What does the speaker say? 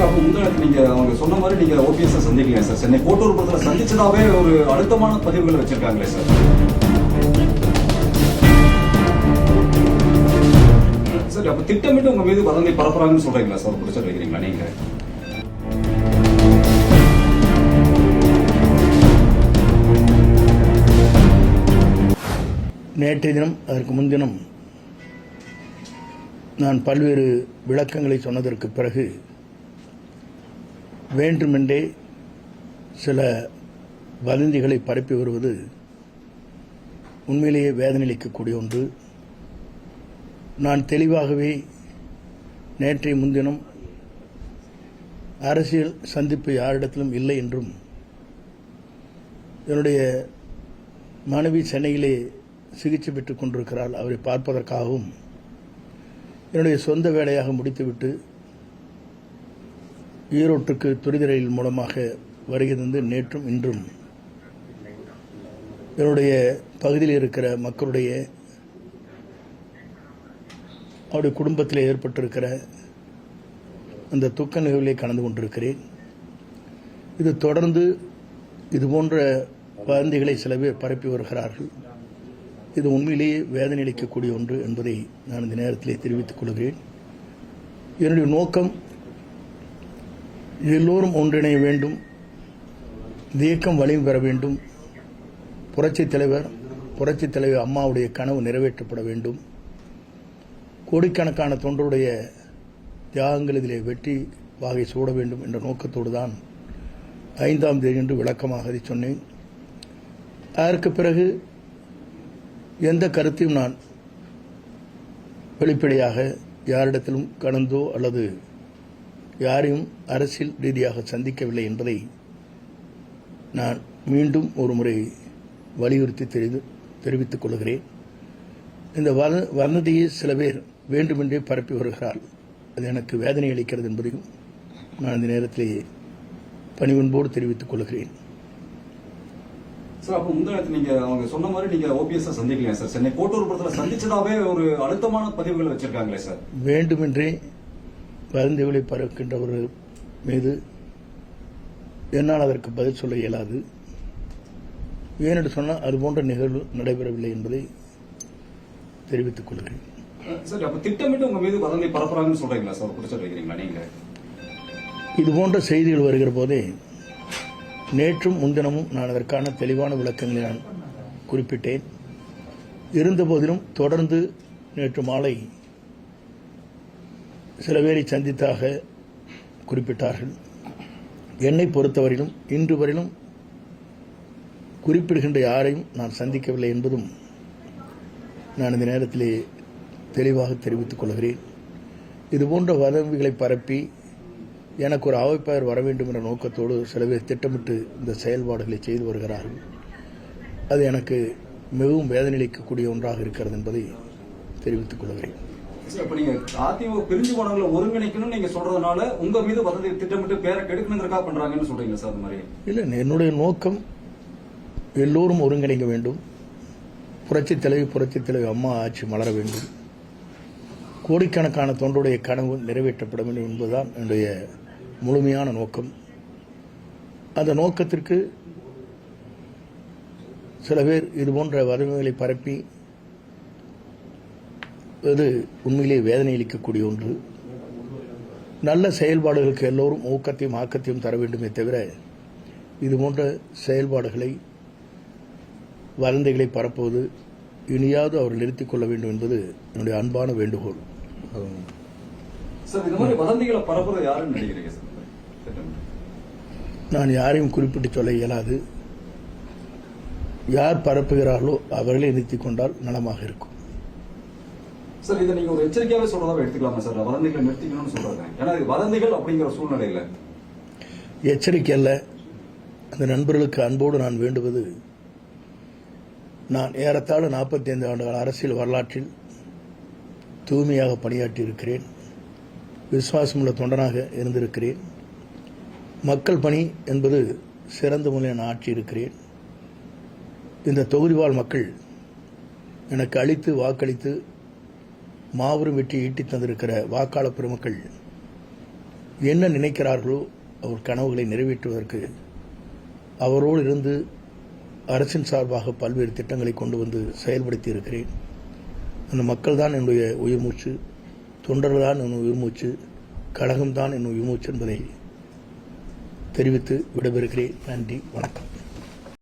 அப்போ முந்தானத்து நீங்க அவங்க சொன்ன மாதிரி நீங்க ஓபிஎஸ் சந்திக்கலையா சார்? சென்னை கோட்டூர் படத்துல சந்திச்சதாவே ஒரு அழுத்தமான பதிவுகளை வச்சிருக்காங்களே சார். சார் அப்ப திட்டமிட்டு உங்க மீது வதந்தி பரப்புறாங்கன்னு சொல்றீங்களா சார்? பிடிச்ச வைக்கிறீங்களா நீங்க? நேற்றைய தினம் அதற்கு முன்தினம் நான் பல்வேறு விளக்கங்களை சொன்னதற்கு பிறகு வேண்டுமென்றே சில வதந்திகளை பரப்பி வருவது உண்மையிலேயே வேதனையளிக்கக்கூடிய ஒன்று. நான் தெளிவாகவே நேற்றைய முன்தினம் அரசியல் சந்திப்பு யாரிடத்திலும் இல்லை என்றும், என்னுடைய மனைவி சென்னையிலே சிகிச்சை பெற்றுக் கொண்டிருக்கிறாள், அவரை பார்ப்பதற்காகவும் என்னுடைய சொந்த வேலையாக முடித்துவிட்டு ஈரோட்டுக்கு துரித ரயில் மூலமாக வருகை தந்து நேற்றும் இன்றும் என்னுடைய பகுதியில் இருக்கிற மக்களுடைய அவருடைய குடும்பத்தில் ஏற்பட்டிருக்கிற அந்த துக்க நிகழ்விலே கலந்து கொண்டிருக்கிறேன். இது தொடர்ந்து இதுபோன்ற வதந்திகளை சில பேர் பரப்பி வருகிறார்கள். இது உண்மையிலேயே வேதனை அளிக்கக்கூடிய ஒன்று என்பதை நான் இந்த நேரத்திலே தெரிவித்துக் கொள்கிறேன். என்னுடைய நோக்கம் எல்லோரும் ஒன்றிணைய வேண்டும், இந்த இயக்கம் வலிமை பெற வேண்டும், புரட்சித் தலைவர் அம்மாவுடைய கனவு நிறைவேற்றப்பட வேண்டும், கோடிக்கணக்கான தொண்டருடைய தியாகங்கள் இதிலே வெற்றி வாகை சூட வேண்டும் என்ற நோக்கத்தோடு தான் 5ஆம் தேதி என்று விளக்கமாக அதை சொன்னேன். அதற்கு பிறகு எந்த கருத்தையும் நான் வெளிப்படையாக யாரிடத்திலும் கடந்தோ அல்லது யாரையும் அரசியல் ரீதியாக சந்திக்கவில்லை என்பதை நான் மீண்டும் ஒரு முறை வலியுறுத்தி தெரிவித்துக் கொள்கிறேன். இந்த வதந்தியை சில பேர் வேண்டுமென்றே பரப்பி வருகிறார். அது எனக்கு வேதனை அளிக்கிறது என்பதையும் நான் இந்த நேரத்திலேயே பணிவன்போடு தெரிவித்துக் கொள்கிறேன். சார் அப்போ முந்தானத்து நீங்க அவங்க சொன்ன மாதிரி நீங்க ஓபிஎஸ் சந்திக்கலையா சார்? சென்னை கோட்டூர் படத்துல சந்திச்சதாவே ஒரு அழுத்தமான பதிவுகளை வச்சிருக்காங்களே சார். வேண்டுமென்றே வதந்திகளை பரப்புகின்றவர்கள் மீது என்னால் அதற்கு பதில் சொல்ல இயலாது. ஏனென்று சொன்னால் அதுபோன்ற நிகழ்வு நடைபெறவில்லை என்பதை தெரிவித்துக் கொள்கிறேன். சார் அப்ப திட்டமிட்டு உங்க மீது வதந்தி பரப்புறாங்கன்னு சொல்றீங்களா சார்? பிடிச்ச வைக்கிறீங்களா நீங்க? இதுபோன்ற செய்திகள் வருகிற போதே நேற்றும் முன்தினமும் நான் அதற்கான தெளிவான விளக்கங்களை நான் குறிப்பிட்டேன். இருந்தபோதிலும் தொடர்ந்து நேற்று மாலை சில பேரை சந்தித்தாக குறிப்பிட்டார்கள். என்னை பொறுத்தவரையிலும் இன்று வரையிலும் குறிப்பிடுகின்ற யாரையும் நான் சந்திக்கவில்லை என்பதும் நான் இந்த நேரத்திலே தெளிவாக தெரிவித்துக் கொள்கிறேன். இதுபோன்ற வதந்திகளை பரப்பி எனக்கு ஒரு அவைப்பெயர் வர வேண்டும் என்ற நோக்கத்தோடு சில பேர் திட்டமிட்டு இந்த செயல்பாடுகளை செய்து வருகிறார்கள். அது எனக்கு மிகவும் வேதனை அளிக்கக்கூடிய ஒன்றாக இருக்கிறது என்பதை தெரிவித்துக் கொள்கிறேன். இப்ப நீங்க அதிமுக பிரிஞ்சு போனவங்களை ஒருங்கிணைக்கணும் நீங்க சொல்றதுனால உங்க மீது வதந்தி திட்டமிட்டு பேரை கெடுக்கணுங்கிறக்கா பண்றாங்கன்னு சொல்றீங்க சார்? அந்த மாதிரி இல்லை, என்னுடைய நோக்கம் எல்லோரும் ஒருங்கிணைக்க வேண்டும், புரட்சித் தலைவி அம்மா ஆட்சி மலர வேண்டும், கோடிக்கணக்கான தொண்டருடைய கனவு நிறைவேற்றப்பட வேண்டும் என்பதுதான் என்னுடைய முழுமையான நோக்கம். அந்த நோக்கத்திற்கு சில பேர் இதுபோன்ற வதந்திகளை பரப்பி அது உண்மையிலேயே வேதனை அளிக்கக்கூடிய ஒன்று. நல்ல செயல்பாடுகளுக்கு எல்லோரும் ஊக்கத்தையும் ஆக்கத்தையும் தர வேண்டுமே தவிர இதுபோன்ற செயல்பாடுகளை வதந்திகளை பரப்புவது இனியாவது அவர் நிறுத்திக் கொள்ள வேண்டும் என்பது என்னுடைய அன்பான வேண்டுகோள். நான் யாரையும் குறிப்பிட்டு சொல்ல இயலாது. யார் பரப்புகிறார்களோ அவர்களே நிறுத்திக் கொண்டால் நலமாக இருக்கும். சார் இதை நீங்க ஒரு எச்சரிக்கையாவே சொல்றதாக எடுத்துக்கலாமா சார்? வதந்திகளை நிறுத்திக்கணும்னு சொல்றாங்க. ஏன்னா வதந்திகள் அப்படிங்கிற சூழ்நிலையில எச்சரிக்கை அல்ல. அந்த நண்பர்களுக்கு அன்போடு நான் வேண்டுவது, நான் ஏறத்தாழ 45 ஆண்டுகள் அரசியல் வரலாற்றில் தூய்மையாக பணியாற்றி இருக்கிறேன், விசுவாசமுள்ள தொண்டனாக இருந்திருக்கிறேன். மக்கள் பணி என்பது சிறந்த முறையில் நான் ஆற்றி இருக்கிறேன். இந்த தொகுதி வாழ் மக்கள் எனக்கு அளித்து வாக்களித்து மாபெரும் வெற்றி ஈட்டி தந்திருக்கிற வாக்காளர் பெருமக்கள் என்ன நினைக்கிறார்களோ அவர் கனவுகளை நிறைவேற்றுவதற்கு அவரோடு இருந்து அரசின் சார்பாக பல்வேறு திட்டங்களை கொண்டு வந்து செயல்படுத்தி இருக்கிறேன். அந்த மக்கள் தான் என்னுடைய உயிர் மூச்சு, தொண்டர்கள் தான் என் உயிர் மூச்சு, கழகம்தான் என் உயிர் மூச்சு என்பதை தெரிவித்து விடைபெறுகிறேன். நன்றி, வணக்கம்.